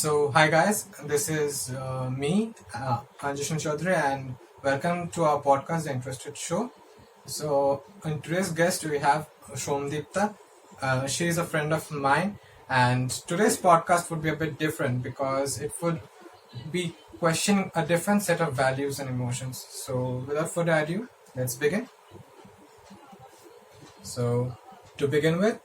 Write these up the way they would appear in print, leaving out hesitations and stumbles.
Hi guys, this is me, Anjishnu Choudhury, and welcome to our podcast, The Interested Show. In today's guest, we have Shomdeepta. She is a friend of mine, and today's podcast would be a bit different because it would be questioning a different set of values and emotions. So, without further ado, let's begin. So, to begin with,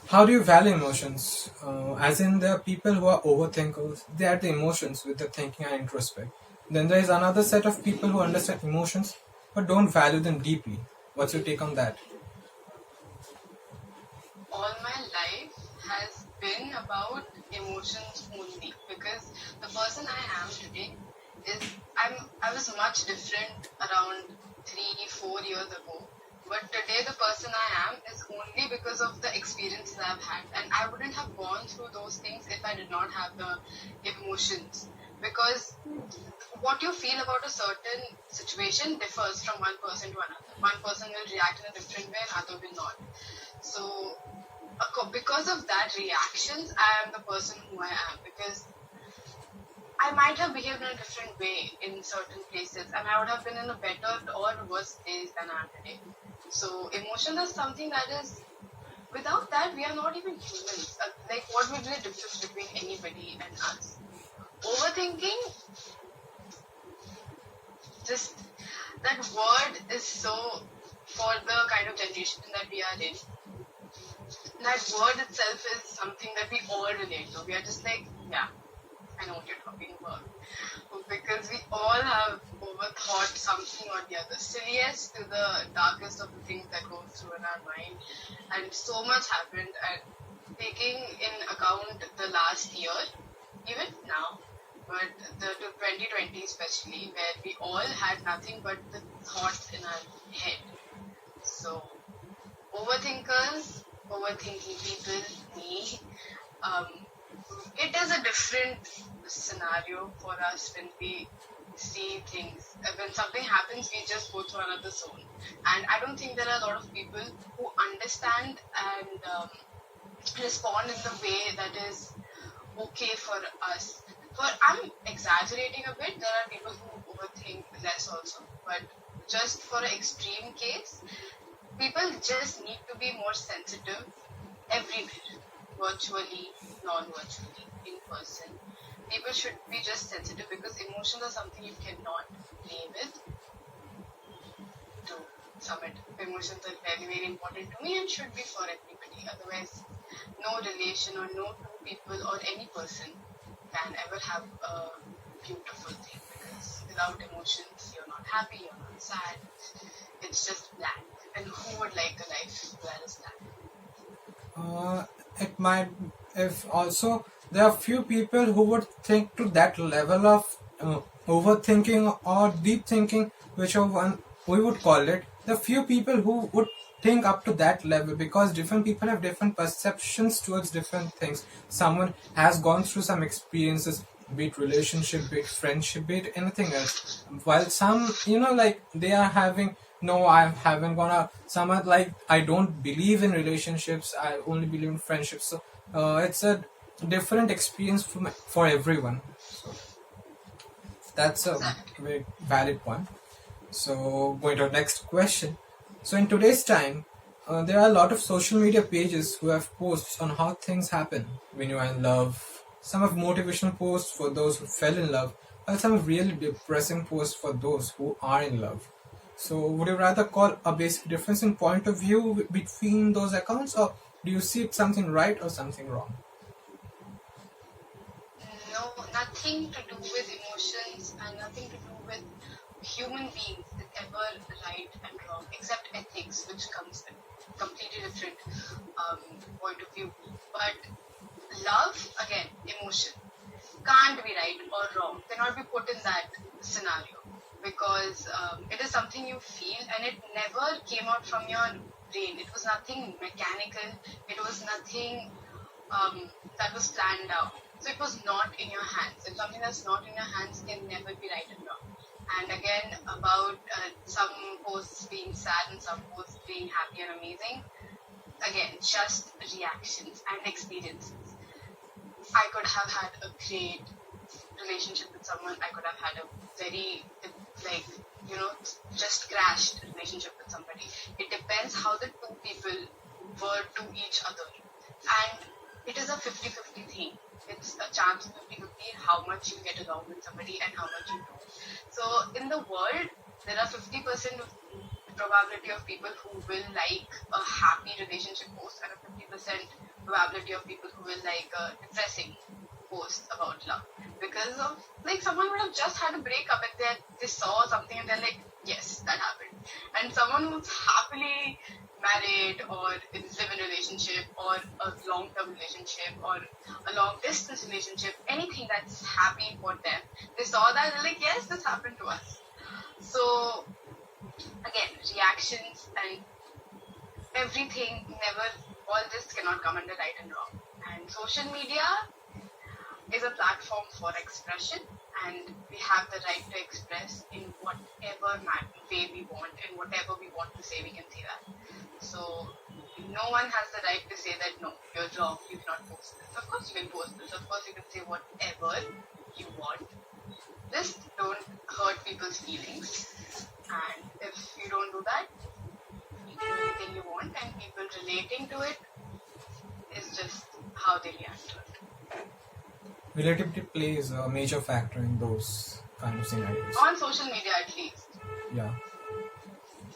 how do you value emotions? As in, there are people who are overthinkers. They add the emotions with the thinking and introspect. Then there is another set of people who understand emotions but don't value them deeply. What's your take on that? All my life has been about emotions only, because the person I am today is I was much different around 3-4 years ago. But today the person I am is only because of the experiences I've had. And I wouldn't have gone through those things if I did not have the emotions. Because what you feel about a certain situation differs from one person to another. One person will react in a different way, another will not. So because of that reactions, I am the person who I am, because I might have behaved in a different way in certain places, and I would have been in a better or worse place than I am today. So emotion is something that is, without that we are not even humans. Like, what would be the difference between anybody and us? Overthinking, just that word is so, for the kind of generation that we are in, that word itself is something that we all relate to. We are just like, yeah, I know what you're talking about. Because we all have overthought something or the other. Silliest to the darkest of the things that go through in our mind. And so much happened. And taking in account the last year, even now, but the 2020 especially, where we all had nothing but the thoughts in our head. So, overthinking people, me, it is a different scenario for us when we see things. When something happens, we just go through another zone. And I don't think there are a lot of people who understand and respond in the way that is okay for us. I'm exaggerating a bit. There are people who overthink less also. But just for an extreme case, people just need to be more sensitive everywhere, virtually, non-virtually, in person. People should be just sensitive, because emotions are something you cannot play with. To sum it, emotions are very, very important to me and should be for everybody. Otherwise, no relation or no two people or any person can ever have a beautiful thing, because without emotions, you're not happy, you're not sad. It's just blank. And who would like a life that is blank? It might, if also there are few people who would think to that level of overthinking or deep thinking, whichever one we would call it. There are few people who would think up to that level, because different people have different perceptions towards different things. Someone has gone through some experiences, be it relationship, be it friendship, be it anything else, while some, like, they are having, no, I haven't gone out. Some are like, I don't believe in relationships, I only believe in friendships. So it's a different experience for everyone. So that's a very valid point. So going to our next question. So in today's time, there are a lot of social media pages who have posts on how things happen when you are in love. Some have motivational posts for those who fell in love, while some have really depressing posts for those who are in love. So would you rather call a basic difference in point of view between those accounts, or do you see it something right or something wrong? No, nothing to do with emotions and nothing to do with human beings is ever right and wrong, except ethics, which comes with completely different point of view. But love, again, emotion, can't be right or wrong, cannot be put in that scenario, because it is something you feel, and it never came out from your brain. It was nothing mechanical, it was nothing that was planned out. So it was not in your hands. And something that's not in your hands can never be right and wrong. And again, about some posts being sad and some posts being happy and amazing, again, just reactions and experiences. I could have had a great relationship with someone. I could have had a very, like, just crashed relationship with somebody. It depends how the two people were to each other. And it is a 50-50 thing. It's a chance of 50-50 how much you get along with somebody and how much you don't. So in the world, there are 50% of probability of people who will like a happy relationship post and a 50% probability of people who will like a depressing post about love. Because of, like, someone would have just had a breakup and then they saw something and they're like, yes, that happened. And someone who's happily married or live in a relationship or a long-term relationship or a long-distance relationship, anything that's happy for them, they saw that and they're like, yes, this happened to us. So again, reactions and everything, never, all this cannot come under right and wrong. And social media is a platform for expression, and we have the right to express in whatever way we want, and whatever we want to say, we can say that. So no one has the right to say that, no, you're wrong, you cannot post this. Of course you can post this, of course you can say whatever you want. Just don't hurt people's feelings. And if you don't do that, you can do anything you want, and people relating to it is just how they react to it. Relativity plays a major factor in those kind of scenarios. On social media, at least. Yeah.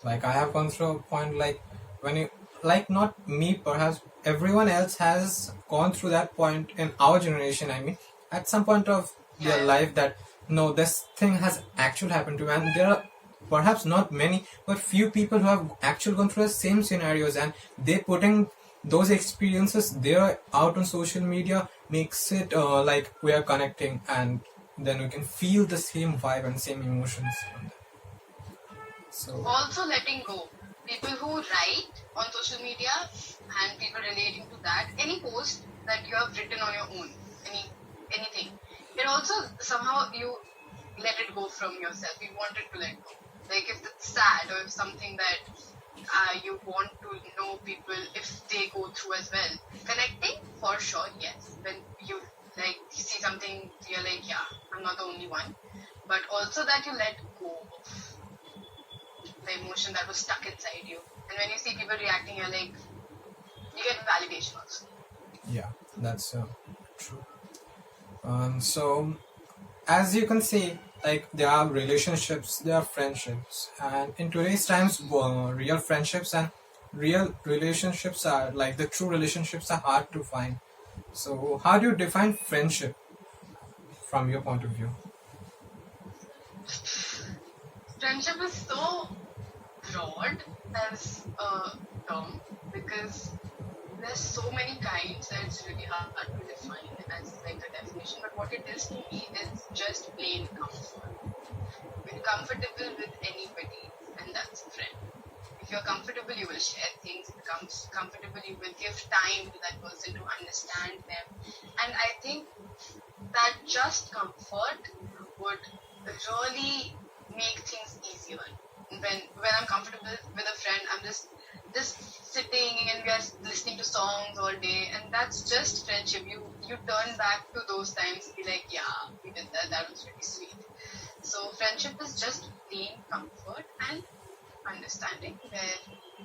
Like, I have gone through a point, like, when you, like, not me, perhaps everyone else has gone through that point in our generation, I mean, at some point of their life, that, no, this thing has actually happened to me. And there are perhaps not many, but few people who have actually gone through the same scenarios, and they putting those experiences there out on social media makes it like we are connecting, and then we can feel the same vibe and same emotions from that. So also letting go. People who write on social media and people relating to that, any post that you have written on your own, anything, it also somehow you let it go from yourself. You want it to let go. Like if it's sad or if something that you want to know people if they go through as well. Connecting, for sure, yes. When you like see something, you're like, yeah, I'm not the only one. But also that you let go of the emotion that was stuck inside you. And when you see people reacting, you're like, you get validation also. yeah, that's true. So as you can see, like, there are relationships, there are friendships, and in today's times, real friendships and real relationships are, like, the true relationships are hard to find. So how do you define friendship from your point of view? Friendship is so broad as a term because there's so many kinds that it's really hard to define as like a definition. But what it is to me is just plain comfort. You're comfortable with anybody, and that's a friend. If you're comfortable, you will share things. If you're comfortable, you will give time to that person to understand them. And I think that just comfort would really make things easier. When I'm comfortable with a friend, I'm just sitting and we are listening to songs all day, and that's just friendship. You turn back to those times and be like, yeah, we did that. That was really sweet. So friendship is just plain comfort and understanding, where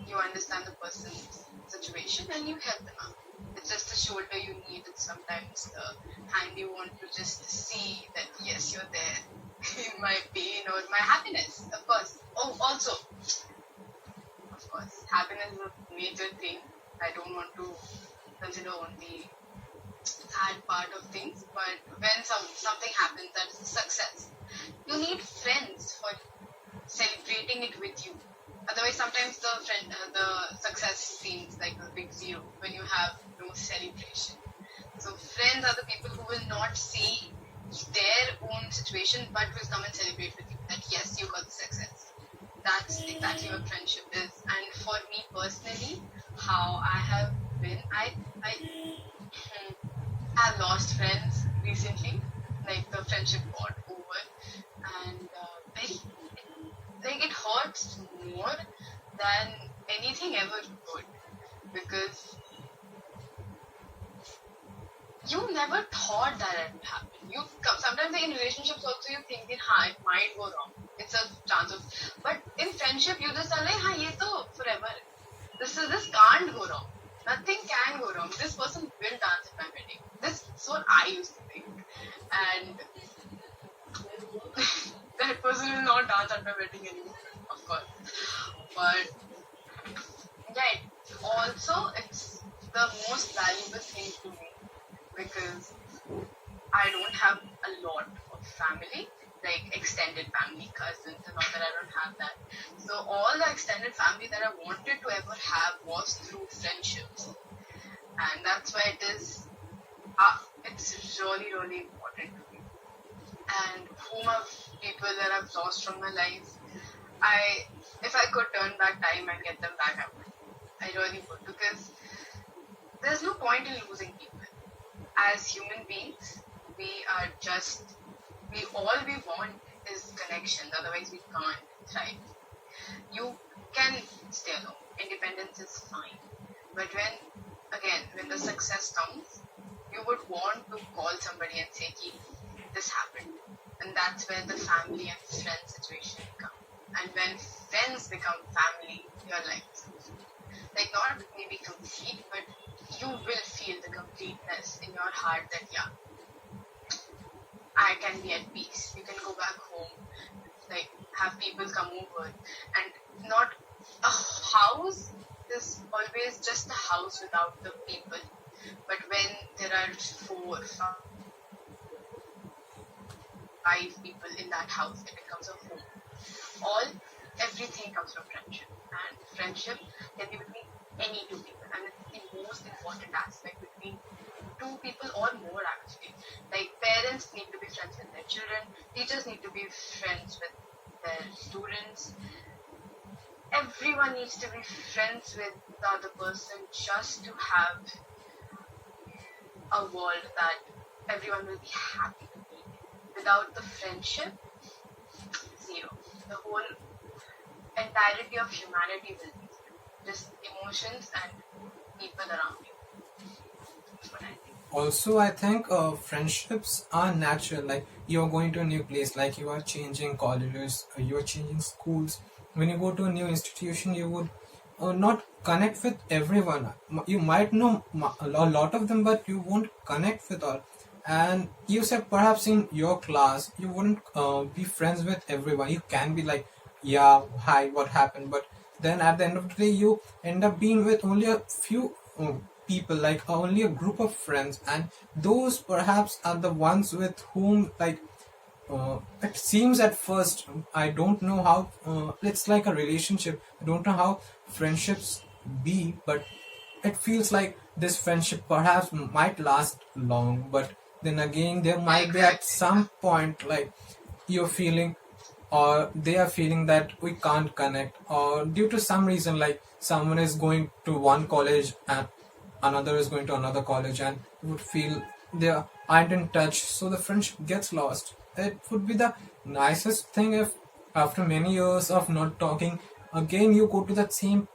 you understand the person's situation and you help them out. It's just the shoulder you need. It's sometimes the hand you want to just see that yes, you're there in my pain or my happiness. Of course. Oh, also, of course, happiness is a major thing. I don't want to consider only sad part of things, but when something happens that is a success, you need friends for celebrating it with you. Otherwise, sometimes the success seems like a big zero when you have no celebration. So friends are the people who will not see their own situation but will come and celebrate with you that yes, you got the success. That's exactly what friendship is. And for me personally, how I have been, I've lost friends recently. Like the friendship got over, and it hurts more than anything ever could, because you never sometimes in relationships also you think that it might go wrong. It's a chance of, but in friendship you just are like, ye to forever. This can't go wrong. Nothing can go wrong. This person will dance at my wedding. This is what I used to think, and that person will not dance at my wedding anymore, of course. But yeah, also it's the most valuable thing to me because I don't have a lot of family, like extended family, cousins, and all that. I don't have that. So all the extended family that I wanted to ever have was through friendships, and that's why it is. It's really, really important to me. And whom of people that I've lost from my life, if I could turn back time and get them back, I would. I really would, because there's no point in losing people. As human beings, we are just, all we want is connections, otherwise we can't thrive. You can stay alone. Independence is fine. But when the success comes, you would want to call somebody and say, this happened. And that's where the family and friend situation come. And when friends become family, your life is like not maybe complete, but you will feel the completeness in your heart that I can be at peace. You can go back home, like have people come over, and not a house is always just a house without the people. But when there are 4, 5 people in that house, it becomes a home. Everything comes from friendship, and friendship can be between any 2 people, and it's the most important aspect between 2 people or more actually. Like parents need to be friends with their children, teachers need to be friends with their students. Everyone needs to be friends with the other person just to have a world that everyone will be happy to be. Without the friendship, zero. The whole entirety of humanity will be just emotions and people around you. That's what I think. Also, I think friendships are natural. Like you're going to a new place, like you are changing colleges, you are changing schools. When you go to a new institution, you would not connect with everyone. You might know a lot of them, but you won't connect with all. And you said perhaps in your class you wouldn't be friends with everyone. You can be like, yeah, hi, what happened? But then at the end of the day, you end up being with only a few people, like only a group of friends, and those perhaps are the ones with whom, like, it seems at first, I don't know how, it's like a relationship. I don't know how friendships be, but it feels like this friendship perhaps might last long, but then again there might be at some point like you're feeling or they are feeling that we can't connect, or due to some reason, like someone is going to one college and another is going to another college, and you would feel they aren't in touch, so the friendship gets lost. It would be the nicest thing if after many years of not talking, again you go to that same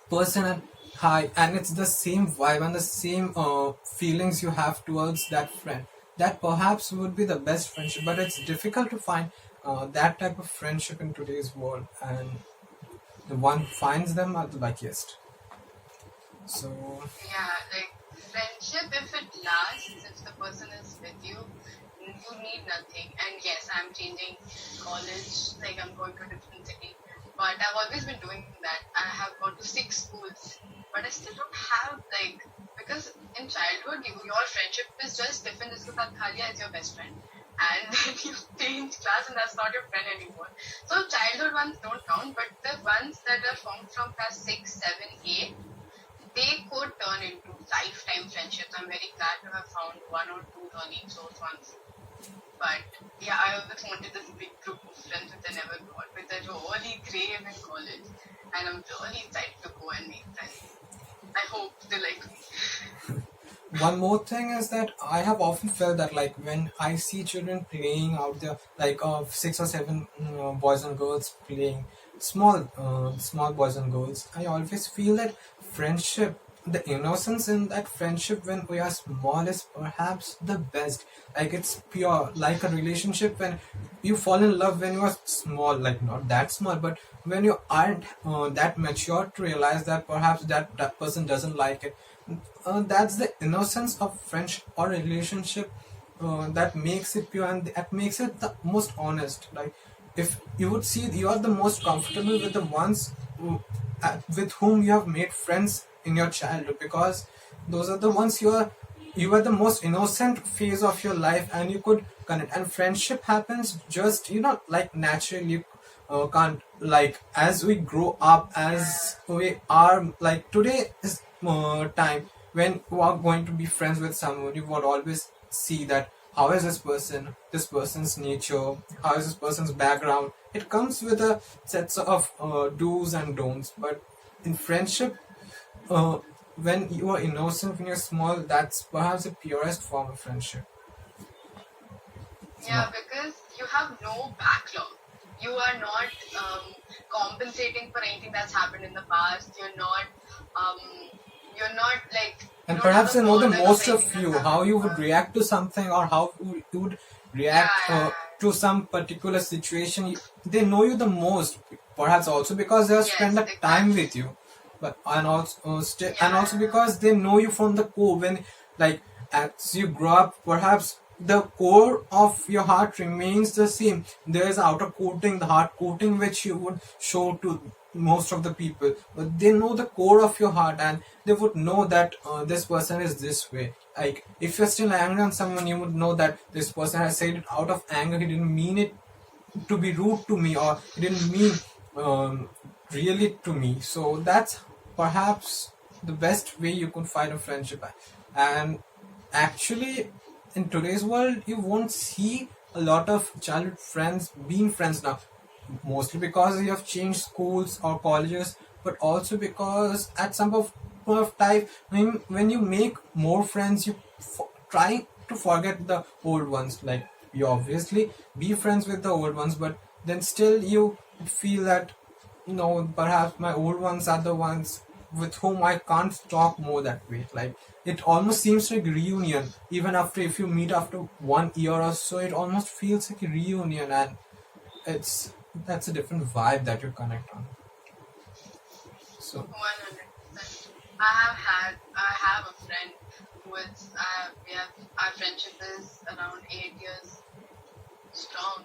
person and hi, and it's the same vibe and the same feelings you have towards that friend. That perhaps would be the best friendship, but it's difficult to find that type of friendship in today's world, and the one who finds them are the luckiest. So Yeah, like friendship, if it lasts, if the person is with you, you need nothing. And yes, I'm changing college, like I'm going to a different city. But I've always been doing that. I have gone to 6 schools. But I still don't have, like, because in childhood, your friendship is just Tiffin jisko saath kha liya is your best friend. And then you change class and that's not your friend anymore. So childhood ones don't count, but the ones that are formed from class 6, 7, 8, they could turn into lifetime friendships. I'm very glad to have found 1 or 2 really close ones. But yeah, I always wanted this big group of friends which I never got, which I really crave in college. And I'm really excited to go and make friends. I hope they like me. one more thing is that I have often felt that, like, when I see children playing out there, like 6 or 7 boys and girls playing, small boys and girls, I always feel that friendship the innocence in that friendship when we are small is perhaps the best. Like it's pure, like a relationship when you fall in love when you are small, like not that small, but when you aren't that mature to realize that perhaps that person doesn't like it. That's the innocence of friendship or relationship that makes it pure, and that makes it the most honest. Like if you would see, you are the most comfortable with the ones with whom you have made friends in your childhood, because those are the ones you are the most innocent phase of your life and you could connect. And friendship happens just, like naturally. Can't, like, as we grow up, as we are, like today is time when you are going to be friends with someone, you would always see that how is this person's nature, how is this person's background. It comes with a sets of do's and don'ts. But in friendship, uh, when you are innocent, when you're small, that's perhaps the purest form of friendship. It's Yeah, not. because you have no backlog. You are not compensating for anything that's happened in the past. Um, you're not like, you And don't have perhaps a they know the burden of most anything of that's you, happened how in you the would past. react to something, or how you would Yeah, react yeah, to some particular situation. They know you the most, perhaps also because they have yeah. spent Yes, the time exactly. with you, but and also Yeah, because they know you from the core. When, like, as you grow up, perhaps the core of your heart remains the same. There is outer coating, the heart coating, which you would show to most of the people, but they know the core of your heart, and they would know that this person is this way. Like if you're still angry on someone, you would know that this person has said it out of anger. He didn't mean it to be rude to me, or he didn't mean really to me. So that's perhaps the best way you could find a friendship. And actually, in today's world, you won't see a lot of childhood friends being friends now, mostly because you have changed schools or colleges, but also because at some point of time, when you make more friends, you try to forget the old ones. Like you obviously be friends with the old ones, but then still you feel that no, perhaps my old ones are the ones with whom I can't talk more that way. Like it almost seems like reunion. Even after, if you meet after 1 year or so, it almost feels like a reunion, and it's that's a different vibe that you connect on. So 100%. I have a friend who is, our friendship is around 8 years strong.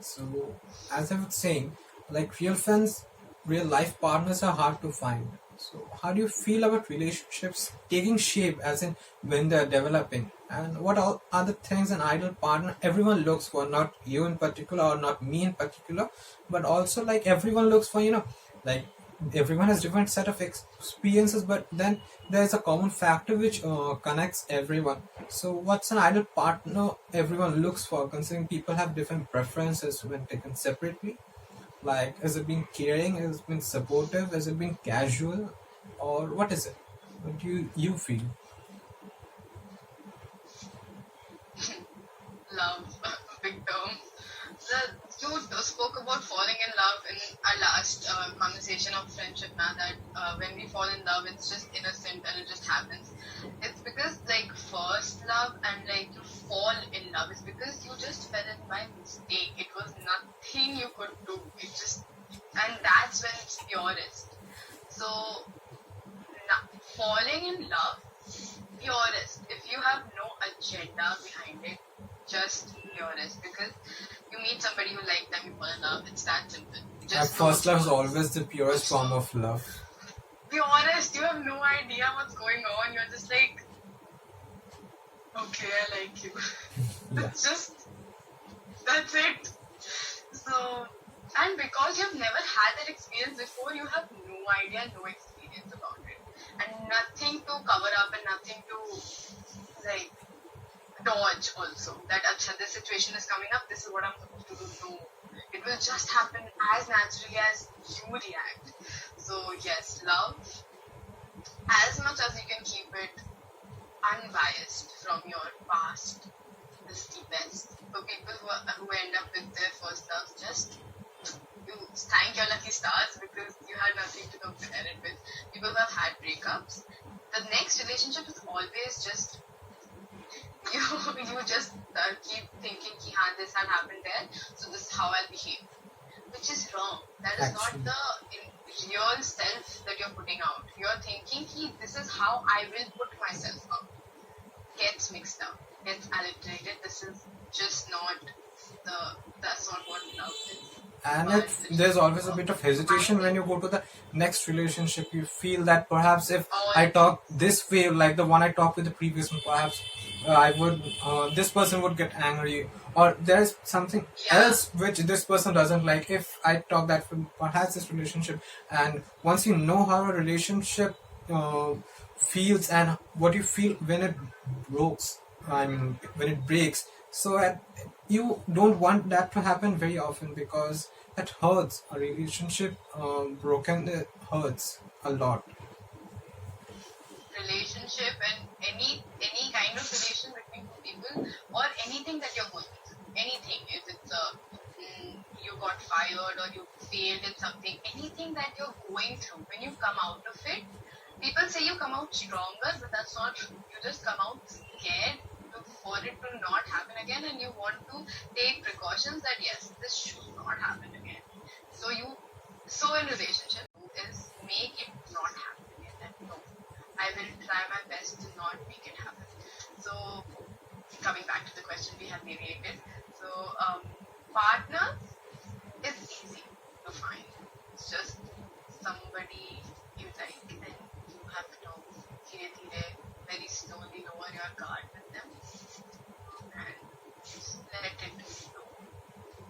So, as I was saying, like real friends, real life partners are hard to find. So, how do you feel about relationships taking shape, as in when they're developing? And what all other things an ideal partner everyone looks for, not you in particular or not me in particular, but also like everyone looks for, like everyone has different set of experiences, but then there's a common factor which connects everyone. So what's an ideal partner everyone looks for, considering people have different preferences when taken separately? Like, has it been caring, has it been supportive, has it been casual, or what is it? What do you feel? Love, big term. You spoke about falling in love in our last conversation of friendship. Now that when we fall in love, it's just innocent and it just happens. It's because like first love and like you fall in love is because you just fell in by mistake. It was nothing you could do. It just, and that's when it's purest. So falling in love, purest. If you have no agenda behind it, just purest. Because you meet somebody you like them, you fall in love. It's that simple. And Just first those love is words. always the purest So form of love. be honest. You have no idea what's going on. You're just like, okay, I like you. Yeah. It's just, that's it. So, and because you've never had that experience before, you have no idea, no experience about it, and nothing to cover up and nothing to like dodge. Also, that acha, this situation is coming up. This is what I'm supposed to do. No, it will just happen as naturally as you react. So yes, love, as much as you can keep it unbiased from your past, is the best. For people who end up with their first love, just you thank your lucky stars because you had nothing to compare it with. People who have had breakups, the next relationship is always just you. You just keep thinking, "Ki, haan, this had happened there, so this is how I'll behave," which is wrong. That is not Actually, the real self that you're putting out. You're thinking, "Ki, this is how I will put myself out." Gets mixed up, gets alliterated. This is just not that's not what love is. and But there's always a bit of hesitation when you go to the next relationship. You feel that perhaps if I talk this way, like the one I talked with the previous one, perhaps I would this person would get angry, or there's something else which this person doesn't like if I talk that way, perhaps this relationship. And once you know how a relationship feels and what you feel when it breaks, I mean when it breaks, so you don't want that to happen very often because that hurts. A relationship broken, it hurts a lot. relationship and any kind of relation between two people or anything that you're going through, anything, if it's you got fired or you failed in something, anything that you're going through, when you come out of it, people say you come out stronger, but that's not true. You just come out scared for it to not happen again, and you want to take precautions that yes, this should not happen again. So in relationship is make it not happen again. That no, I will try my best to not make it happen. So coming back to the question, we have deviated. So partner is easy to find. It's just somebody you like, and you have to very slowly lower your guard with them and just let it flow.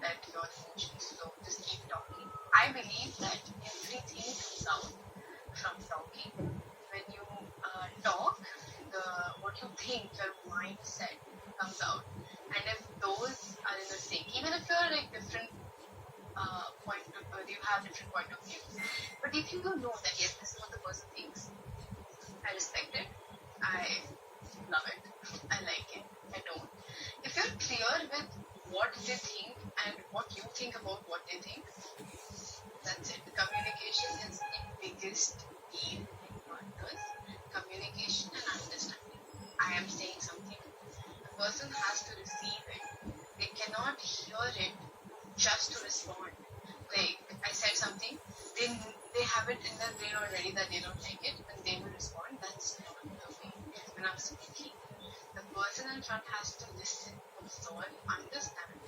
Let your emotions flow. Just keep talking. I believe that everything comes out from talking. When you talk, what you think, your mindset comes out. And if those are in the same, even if you're like different you have different point of views. But if you know that yes, this is what the person thinks, I respect it, I love it, I like it, I don't. If you're clear with what they think and what you think about what they think, that's it. Communication is the biggest key in partners. Communication and understanding. I am saying something. The person has to receive it. They cannot hear it just to respond. Like I said something, they have it in their brain already that they don't like it, and they will respond. That's not the way. When I'm speaking, the person in front has to listen, absorb, understand,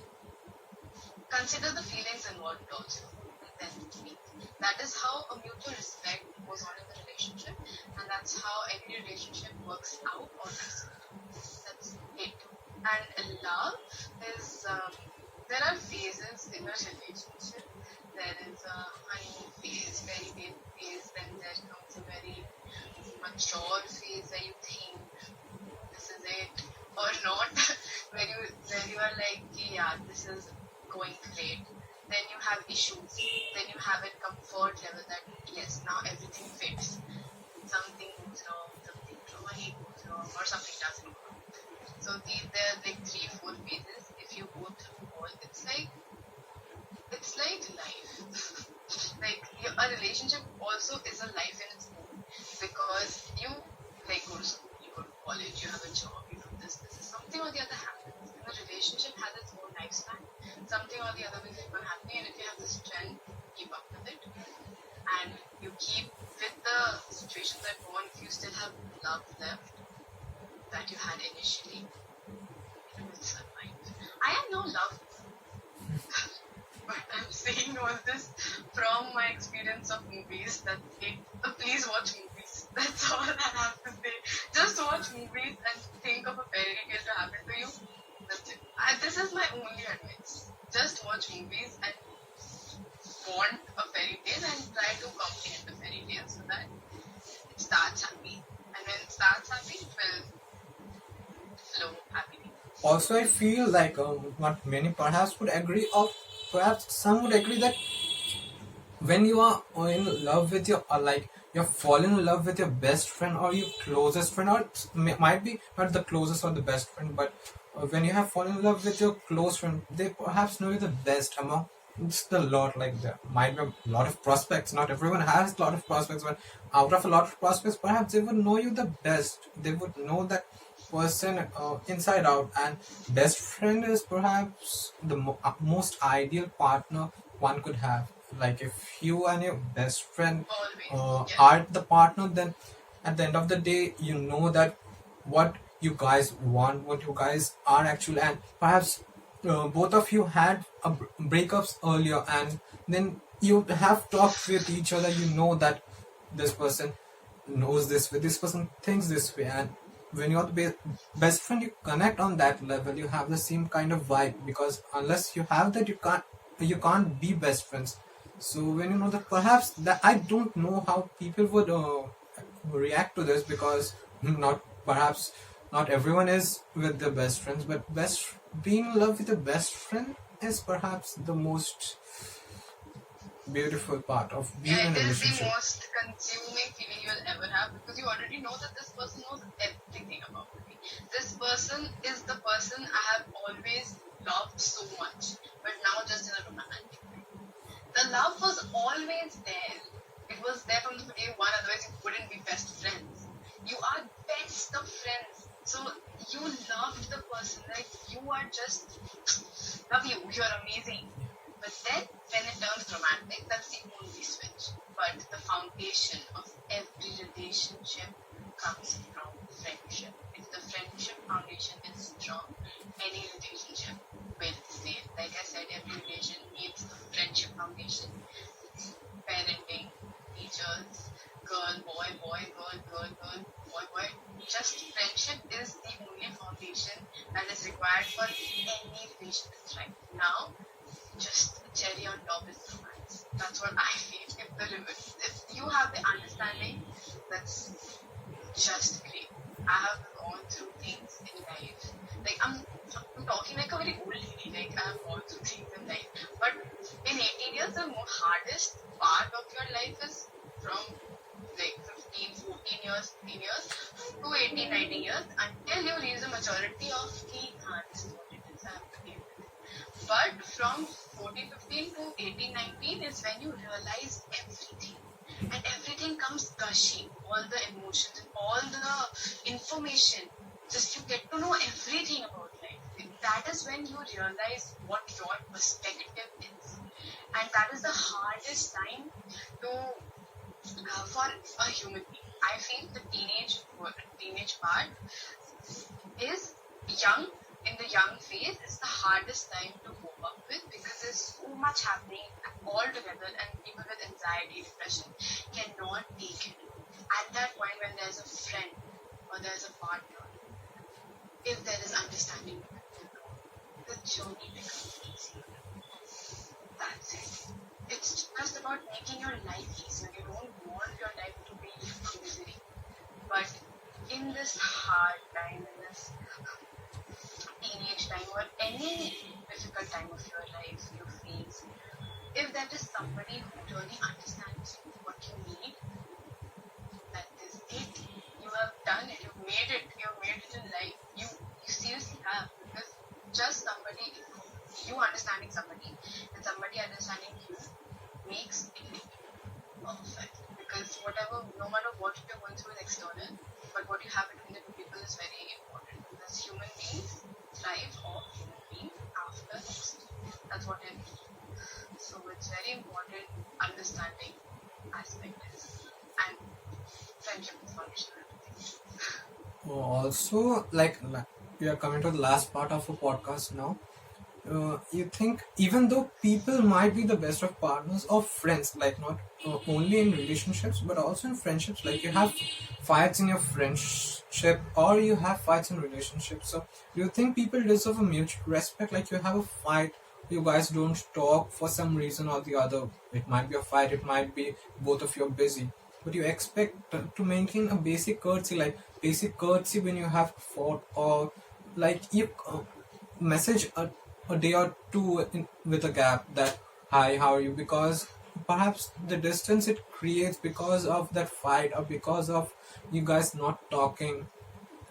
consider the feelings involved also, and then speak. That is how a mutual respect goes on in the relationship, and that's how every relationship works out or doesn't. That's it. And love is there are phases in a relationship. There is a honeymoon phase, very baby phase, then there comes a very mature phase where you think this is it or not, where you are like, yeah, this is going great. Then you have issues. Then you have a comfort level that yes, now everything fits. Something goes wrong, something truly goes wrong, or something doesn't go wrong. So there are like 3-4 phases. If you go through all, it's like life. Like a relationship also is a life in its own, because you like go to school, you go to college, you have a job, you do this is something or the other happens, and the relationship has its own lifespan. Something or the other will keep on happening, and if you have the strength, keep up with it, and you keep with the situations that go on. If you still have love left that you had initially, it will survive. I have no love. But I'm saying all this from my experience of movies. That's it. Please watch movies. That's all I have to say. Just watch movies and think of a fairy tale to happen to you. That's it. This is my only advice. Just watch movies and want a fairy tale and try to comprehend the fairy tale so that it starts happy. And when it starts happy, it will flow happily. Also, I feel like what many perhaps would agree, or perhaps some would agree, that when you are in love with your like you're falling in love with your best friend or your closest friend, or might be not the closest or the best friend, but when you have fallen in love with your close friend, they perhaps know you the best among just a lot. Like there might be a lot of prospects. Not everyone has a lot of prospects, but out of a lot of prospects, perhaps they would know you the best. They would know that person inside out. And best friend is perhaps the most ideal partner one could have. Like if you and your best friend Always. are the partner, then at the end of the day, you know that what you guys want, what you guys are actually, and perhaps both of you had breakups earlier, and then you have talked with each other. You know that this person knows this way, this person thinks this way, and when you're the best friend, you connect on that level. You have the same kind of vibe, because unless you have that, you can't be best friends. So when you know that, perhaps that, I don't know how people would react to this, because not perhaps not everyone is with their best friends, but best being in love with a best friend is perhaps the most beautiful part of being Yeah, in it a is the relationship. most consuming feeling you'll ever have because you already know that this person knows everything about me. This person is the person I have always loved so much, but now just in a romantic way. The love was always there. It was there from the day one, otherwise you wouldn't be best friends. You are best of friends. So you loved the person, like you are just love you, you're amazing. But then when it turns romantic, that's the only switch. But the foundation of every relationship comes from friendship. If the friendship foundation is strong, any relationship will fail. Like I said, every relation needs the friendship foundation. Parenting, teachers, girl, boy, boy, girl, girl, girl, boy, boy. Just friendship is the only foundation that is required for any relationship right now. Just cherry on top is romance. That's what I feel. If you have the understanding, that's just great. I have gone through things in life. Like I'm talking like a very old lady. Like I have gone through things in life. But in 18 years, the hardest part of your life is from like 15, 14 years, 15 years to 18, 19 years until you reach the maturity of the this is what it is. I have to deal with it. But from 14, 15 to 18, 19 is when you realize everything. And everything comes gushing, all the emotions and all the information. Just you get to know everything about life. That is when you realize what your perspective is. And that is the hardest time to for a human being. I feel the teenage part is young. In the young phase, it's the hardest time to cope up with because there's so much happening all together, and people with anxiety, depression cannot take it. At that point, when there's a friend or there's a partner, if there is understanding, the journey becomes easier. That's it. It's just about making your life easier. You don't want your life to be a misery. But in this hard time, in this teenage time, or any difficult time of your life you face, if there is somebody who really understands what you need, that is it. You have done it. You've made it. You've made it in life. You seriously have. Because just somebody, you understanding somebody and somebody understanding you makes it perfect. Because whatever, no matter what you're going through is external, but what you have between the two people is very important. Because human beings thrive off human beings after accident. That's what I mean. So it's very important understanding aspect is, and friendship is foundation of everything. Also, like we are coming to the last part of a podcast now. You think even though people might be the best of partners or friends, like not only in relationships but also in friendships, like you have fights in your friendship or you have fights in relationships. So do you think people deserve a mutual respect? Like you have a fight, you guys don't talk for some reason or the other. It might be a fight, it might be both of you are busy, but you expect to maintain a basic courtesy, like basic courtesy when you have fought, or like you message a day or two with a gap that hi, how are you, because perhaps the distance it creates because of that fight or because of you guys not talking,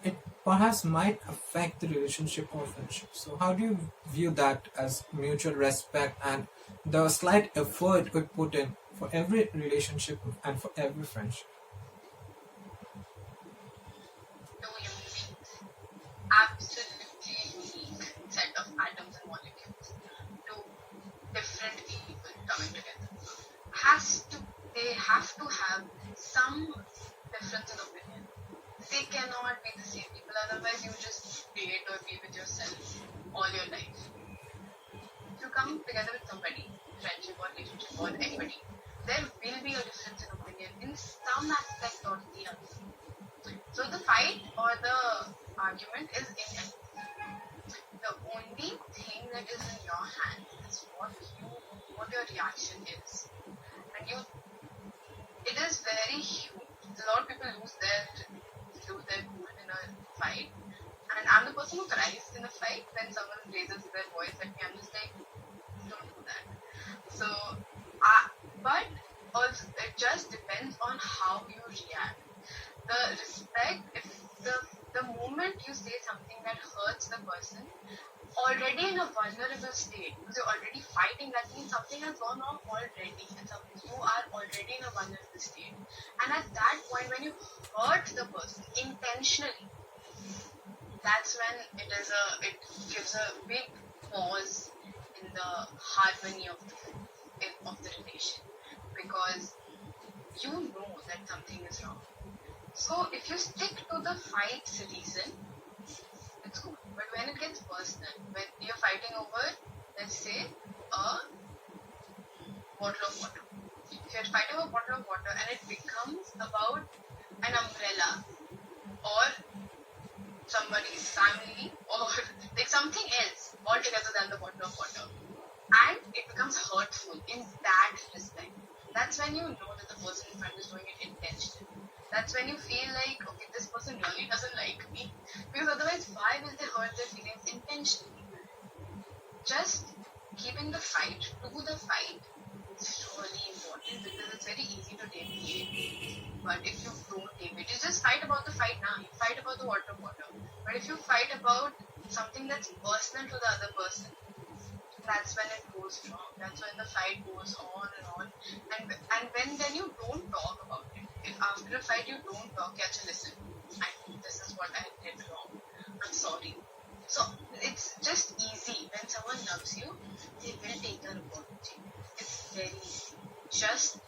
it perhaps might affect the relationship or friendship. So how do you view that as mutual respect and the slight effort we put in for every relationship and for every friendship. Two human beings, absolutely unique set of atoms and molecules, two different people coming together. Has to They have to have some difference in opinion. They cannot be the same people, otherwise you just date or be with yourself all your life. If you come together with somebody, friendship or relationship or anybody, there will be a difference in opinion in some aspect or the other. So the fight or the argument is inevitable. The only thing that is in your hand is what your reaction is. And it is very huge. A lot of people lose their cool in a fight. And I'm the person who cries in a fight when someone raises their voice at me. I'm just like, don't do that. So, but also it just depends on how you react. The respect, if the moment you say something that hurts the person, already in a vulnerable state, because you're already fighting, that means something has gone wrong already, and you are already in a vulnerable state. And at that point, when you hurt the person intentionally, that's when it gives a big pause in the harmony of the relation, because you know that something is wrong. So if you stick to the fight's reason, it's cool. But when it gets personal, when you're fighting over, let's say, a bottle of water. If you're fighting over a bottle of water and it becomes about an umbrella or somebody's family or like something else altogether than the bottle of water, and it becomes hurtful in that respect, that's when you know that the person in front is doing it intentionally. That's when you feel like, okay, this person really doesn't like me. Because otherwise, why will they hurt their feelings intentionally? Just keeping the fight to the fight is really important, because it's very easy to deviate. But if you don't deviate, you just fight about the fight now. You fight about the water. But if you fight about something that's personal to the other person, that's when it goes wrong. That's when the fight goes on and on. And when then you don't talk about it. If after a fight you don't talk, listen, I think this is what I did wrong. I'm sorry. So it's just easy. When someone loves you, they will take an apology. It's very easy. Just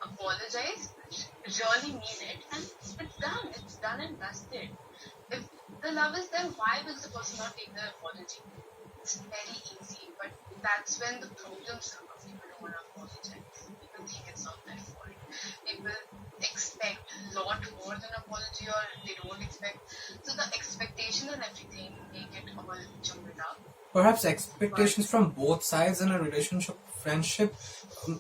apologize, really mean it, and it's done. It's done and dusted. If the love is there, why will the person not take the apology? It's very easy, but that's when the problems come up. People don't want to apologize. People think it's not their fault. People expect a lot more than apology, or they don't expect. So the expectations and everything make it all jumbled up. Perhaps expectations from both sides in a relationship, friendship,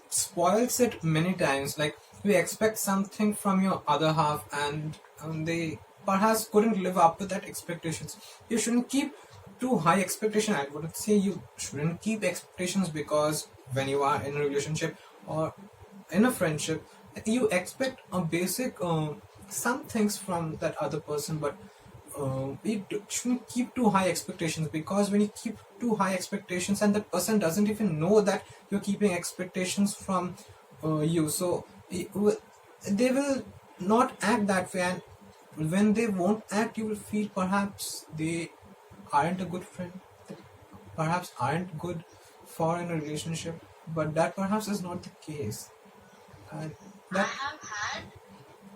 spoils it many times. Like, we expect something from your other half, and they perhaps couldn't live up to that expectations. You shouldn't keep too high expectation. I would say you shouldn't keep expectations, because when you are in a relationship or in a friendship, you expect a basic some things from that other person, but you shouldn't keep too high expectations, because when you keep too high expectations and that person doesn't even know that you're keeping expectations from you, so they will not act that way, and when they won't act, you will feel perhaps they aren't a good friend, perhaps aren't good for in a relationship, but that perhaps is not the case. And I have had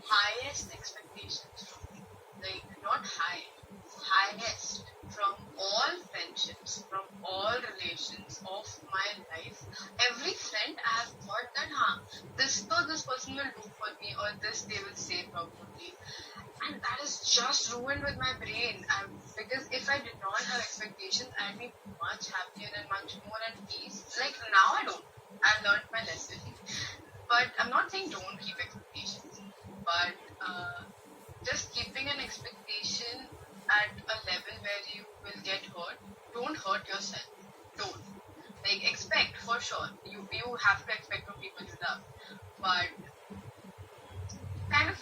highest expectations from people. Like, not highest from all friendships, from all relations of my life. Every friend I have thought that, this person will do for me, or this they will say probably. And that is just ruined with my brain. Because if I did not have expectations, I'd be much happier and much more at peace. Like, now I don't. I've learned my lesson. But I'm not saying don't keep expectations. But just keeping an expectation at a level where you will get hurt. Don't hurt yourself. Don't. Like, expect for sure. You have to expect from people you love. But kind of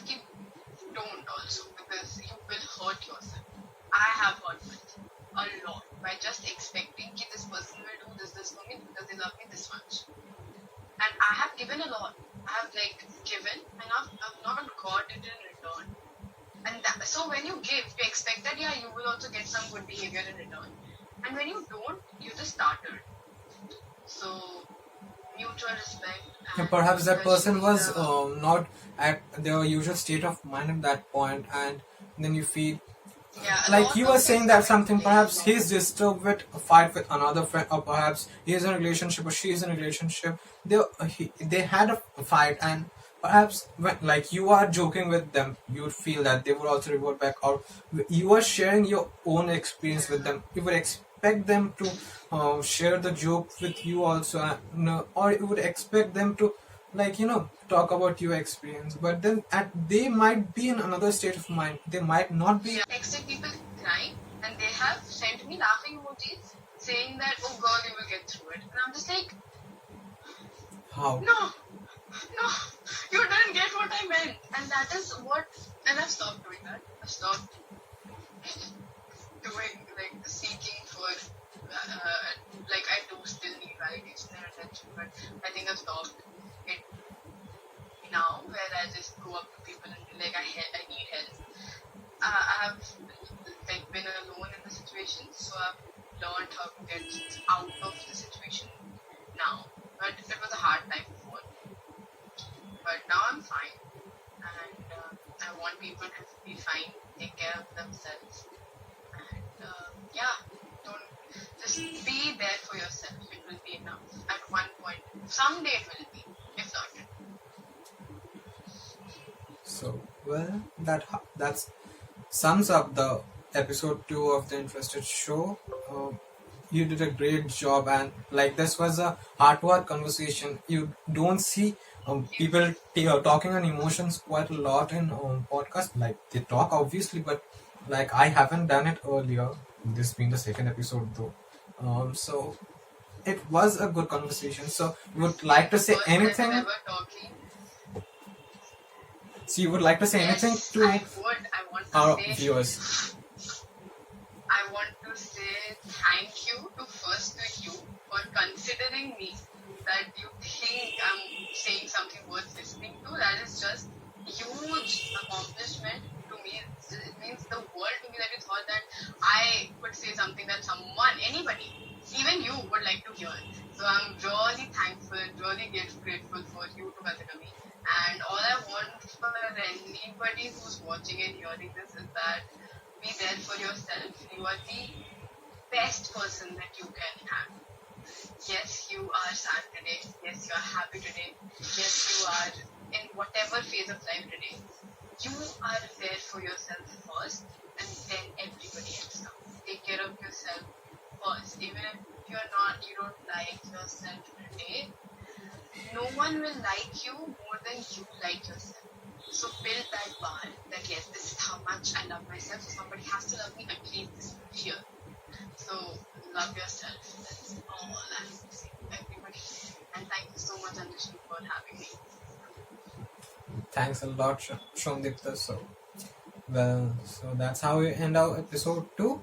don't also, because you will hurt yourself. I have hurt myself a lot by just expecting that this person will do this for me because they love me this much. And I have given a lot. I have like given and I've not got it in return. And so when you give, you expect that yeah, you will also get some good behavior in return. And when you don't, you just started. So mutual respect. And And perhaps that person especially was not at their usual state of mind at that point, and then you feel yeah, a like lot you of were things saying come that into something, play. perhaps he's disturbed with a fight with another friend, or perhaps he is in a relationship or she is in a relationship. They had a fight, and perhaps when, like, you are joking with them, you would feel that they would also revert back, or you are sharing your own experience with them. You would expect them to share the joke with you also, or you would expect them to, like, talk about your experience, but then they might be in another state of mind, they might not be. Yeah, texted people crying and they have sent me laughing emojis saying that, oh girl, you will get through it. And I'm just like, How? no, no, you didn't get what I meant. And that is what, and I've stopped doing that. I've stopped doing, like, seeking for, like, I do still need validation and attention, but I think I've stopped it now, where I just go up to people and be like, I need help. I have like been alone in the situation, so I've learned how to get out of the situation now. But it was a hard time before. But now I'm fine, and I want people to be fine, take care of themselves, and yeah, don't just be there for yourself. It will be enough at one point. Someday it will be, if not. So, well, that's sums up the episode 2 of the Interested Show. You did a great job, and like, this was a heart-to-heart conversation. You don't see people talking on emotions quite a lot in podcast. Like, they talk obviously, but like, I haven't done it earlier. This being the second episode though. So it was a good conversation. So you would like to say First time anything? ever talking. So you would like to say anything Yes, to I would. I want our to say. viewers? I want to say thank you to you for considering me. That you think I'm saying something worth listening to. That is just huge accomplishment to me. It means the world to me that you thought that I could say something that someone, anybody, even you would like to hear. So I'm really thankful, really grateful for you to consider me. And all I want for anybody who's watching and hearing this is that be there for yourself. You are the best person that you can have. Yes, you are sad today. Yes, you are happy today. Yes, you are in whatever phase of life today. You are there for yourself first, and then everybody else comes. Take care of yourself first. Even if you don't like yourself today, no one will like you more than you like yourself. So build that bar that yes, this is how much I love myself. So somebody has to love me at least this here. So love yourself. That's all I have to say to everybody. And thank you so much, Anjishnu, for having me. Thanks a lot, Shomdeepta. So, well, so that's how we end our episode 2.